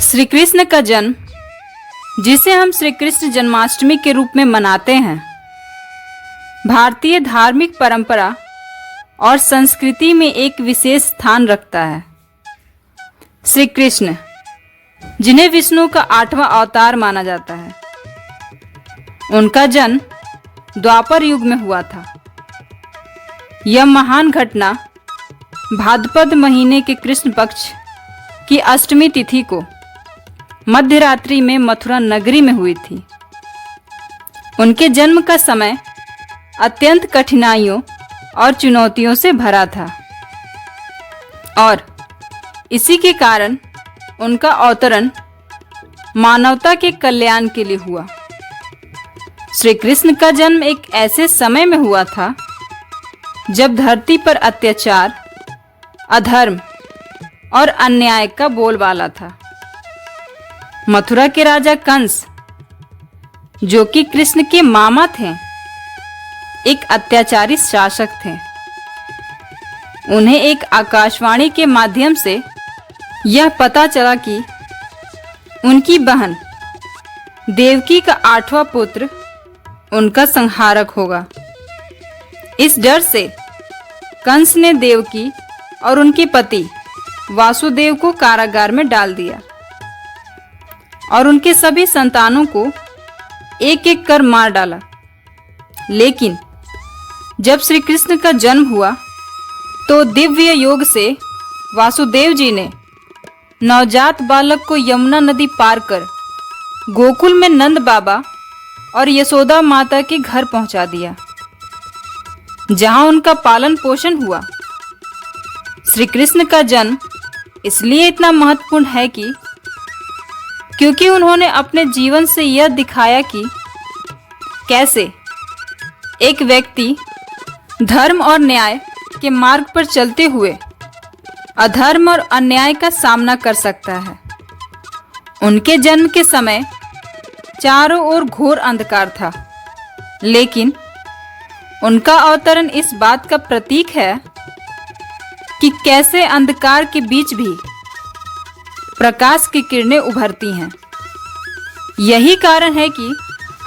श्री कृष्ण का जन्म, जिसे हम श्री कृष्ण जन्माष्टमी के रूप में मनाते हैं, भारतीय धार्मिक परंपरा और संस्कृति में एक विशेष स्थान रखता है। श्री कृष्ण, जिन्हें विष्णु का 8वां अवतार माना जाता है, उनका जन्म द्वापर युग में हुआ था। यह महान घटना भाद्रपद महीने के कृष्ण पक्ष की अष्टमी तिथि को मध्य रात्रि में मथुरा नगरी में हुई थी। उनके जन्म का समय अत्यंत कठिनाइयों और चुनौतियों से भरा था और इसी के कारण उनका अवतरण मानवता के कल्याण के लिए हुआ। श्री कृष्ण का जन्म एक ऐसे समय में हुआ था जब धरती पर अत्याचार, अधर्म और अन्याय का बोलबाला था। मथुरा के राजा कंस, जो कि कृष्ण के मामा थे, एक अत्याचारी शासक थे। उन्हें एक आकाशवाणी के माध्यम से यह पता चला कि उनकी बहन देवकी का 8वां पुत्र उनका संहारक होगा। इस डर से कंस ने देवकी और उनके पति वासुदेव को कारागार में डाल दिया और उनके सभी संतानों को एक एक कर मार डाला। लेकिन जब श्री कृष्ण का जन्म हुआ तो दिव्य योग से वासुदेव जी ने नवजात बालक को यमुना नदी पार कर गोकुल में नंद बाबा और यशोदा माता के घर पहुंचा दिया, जहां उनका पालन पोषण हुआ। श्री कृष्ण का जन्म इसलिए इतना महत्वपूर्ण है क्योंकि उन्होंने अपने जीवन से यह दिखाया कि कैसे एक व्यक्ति धर्म और न्याय के मार्ग पर चलते हुए अधर्म और अन्याय का सामना कर सकता है। उनके जन्म के समय चारों ओर घोर अंधकार था, लेकिन उनका अवतरण इस बात का प्रतीक है कि कैसे अंधकार के बीच भी प्रकाश की किरणें उभरती हैं। यही कारण है कि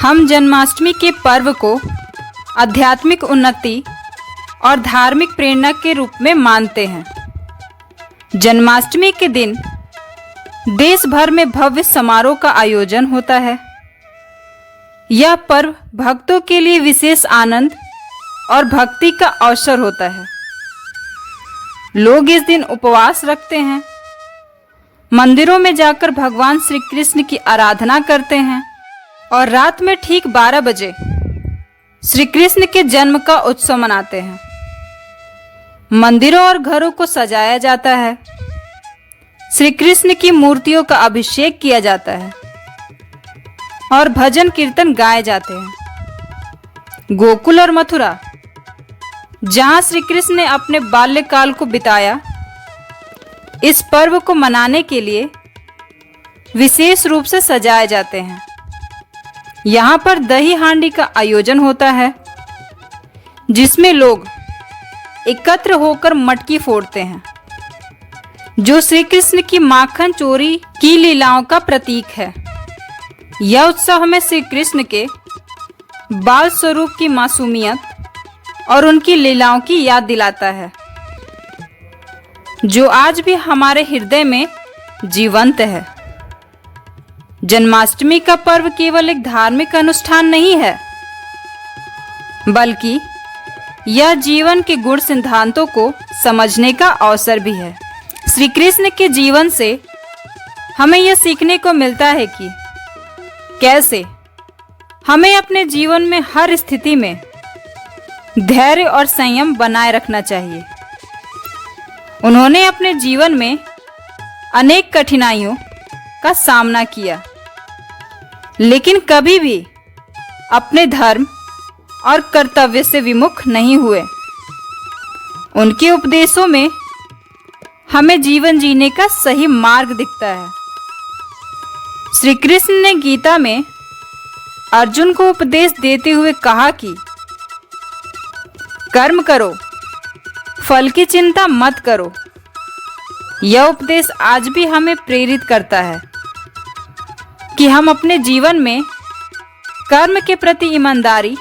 हम जन्माष्टमी के पर्व को आध्यात्मिक उन्नति और धार्मिक प्रेरणा के रूप में मानते हैं। जन्माष्टमी के दिन देश भर में भव्य समारोह का आयोजन होता है। यह पर्व भक्तों के लिए विशेष आनंद और भक्ति का अवसर होता है। लोग इस दिन उपवास रखते हैं, मंदिरों में जाकर भगवान श्री कृष्ण की आराधना करते हैं और रात में ठीक 12 बजे श्री कृष्ण के जन्म का उत्सव मनाते हैं। मंदिरों और घरों को सजाया जाता है, श्री कृष्ण की मूर्तियों का अभिषेक किया जाता है और भजन कीर्तन गाए जाते हैं। गोकुल और मथुरा, जहां श्री कृष्ण ने अपने बाल्यकाल को बिताया, इस पर्व को मनाने के लिए विशेष रूप से सजाए जाते हैं। यहाँ पर दही हांडी का आयोजन होता है, जिसमें लोग एकत्र होकर मटकी फोड़ते हैं, जो श्री कृष्ण की माखन चोरी की लीलाओं का प्रतीक है। यह उत्सव हमें श्री कृष्ण के बाल स्वरूप की मासूमियत और उनकी लीलाओं की याद दिलाता है, जो आज भी हमारे हृदय में जीवंत है। जन्माष्टमी का पर्व केवल एक धार्मिक अनुष्ठान नहीं है, बल्कि यह जीवन के गुण सिद्धांतों को समझने का अवसर भी है। श्री कृष्ण के जीवन से हमें यह सीखने को मिलता है कि कैसे हमें अपने जीवन में हर स्थिति में धैर्य और संयम बनाए रखना चाहिए। उन्होंने अपने जीवन में अनेक कठिनाइयों का सामना किया, लेकिन कभी भी अपने धर्म और कर्तव्य से विमुख नहीं हुए। उनके उपदेशों में हमें जीवन जीने का सही मार्ग दिखता है। श्री कृष्ण ने गीता में अर्जुन को उपदेश देते हुए कहा कि कर्म करो, फल की चिंता मत करो। यह उपदेश आज भी हमें प्रेरित करता है कि हम अपने जीवन में कर्म के प्रति ईमानदारी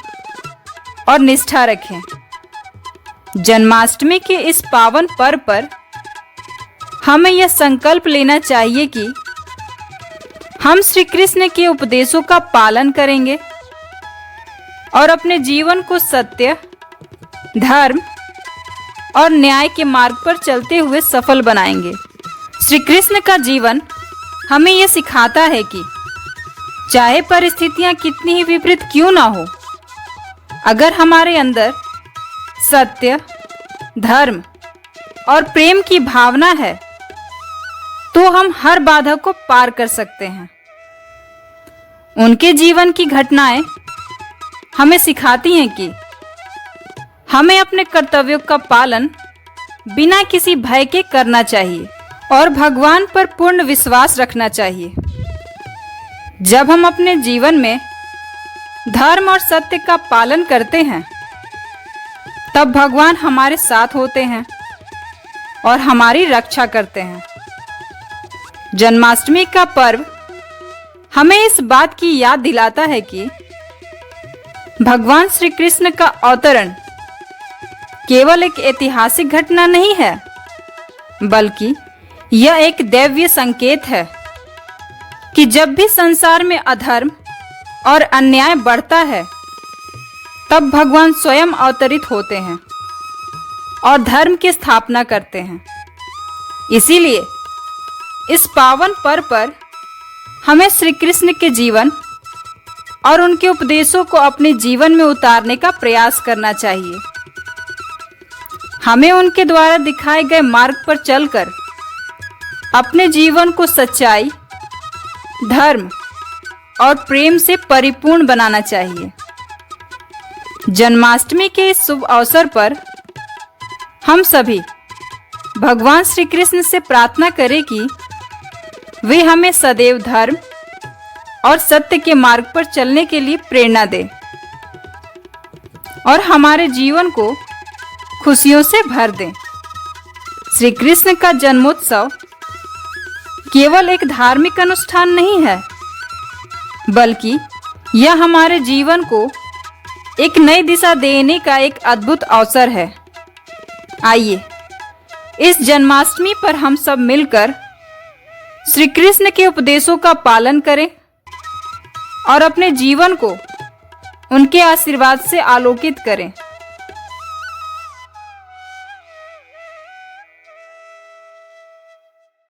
और निष्ठा रखें। जन्माष्टमी के इस पावन पर्व पर हमें यह संकल्प लेना चाहिए कि हम श्री कृष्ण के उपदेशों का पालन करेंगे और अपने जीवन को सत्य, धर्म और न्याय के मार्ग पर चलते हुए सफल बनाएंगे। श्री कृष्ण का जीवन हमें यह सिखाता है कि चाहे परिस्थितियां कितनी ही विपरीत क्यों ना हो, अगर हमारे अंदर सत्य, धर्म और प्रेम की भावना है तो हम हर बाधा को पार कर सकते हैं। उनके जीवन की घटनाएं हमें सिखाती हैं कि हमें अपने कर्तव्यों का पालन बिना किसी भय के करना चाहिए और भगवान पर पूर्ण विश्वास रखना चाहिए। जब हम अपने जीवन में धर्म और सत्य का पालन करते हैं तब भगवान हमारे साथ होते हैं और हमारी रक्षा करते हैं। जन्माष्टमी का पर्व हमें इस बात की याद दिलाता है कि भगवान श्री कृष्ण का अवतरण केवल एक ऐतिहासिक घटना नहीं है, बल्कि यह एक दैवीय संकेत है कि जब भी संसार में अधर्म और अन्याय बढ़ता है तब भगवान स्वयं अवतरित होते हैं और धर्म की स्थापना करते हैं। इसीलिए इस पावन पर्व पर हमें श्री कृष्ण के जीवन और उनके उपदेशों को अपने जीवन में उतारने का प्रयास करना चाहिए। हमें उनके द्वारा दिखाए गए मार्ग पर चलकर अपने जीवन को सच्चाई, धर्म और प्रेम से परिपूर्ण बनाना चाहिए। जन्माष्टमी के इस शुभ अवसर पर हम सभी भगवान श्री कृष्ण से प्रार्थना करें कि वे हमें सदैव धर्म और सत्य के मार्ग पर चलने के लिए प्रेरणा दें और हमारे जीवन को खुशियों से भर दें। श्री कृष्ण का जन्मोत्सव केवल एक धार्मिक अनुष्ठान नहीं है, बल्कि यह हमारे जीवन को एक नई दिशा देने का एक अद्भुत अवसर है। आइए इस जन्माष्टमी पर हम सब मिलकर श्री कृष्ण के उपदेशों का पालन करें और अपने जीवन को उनके आशीर्वाद से आलोकित करें।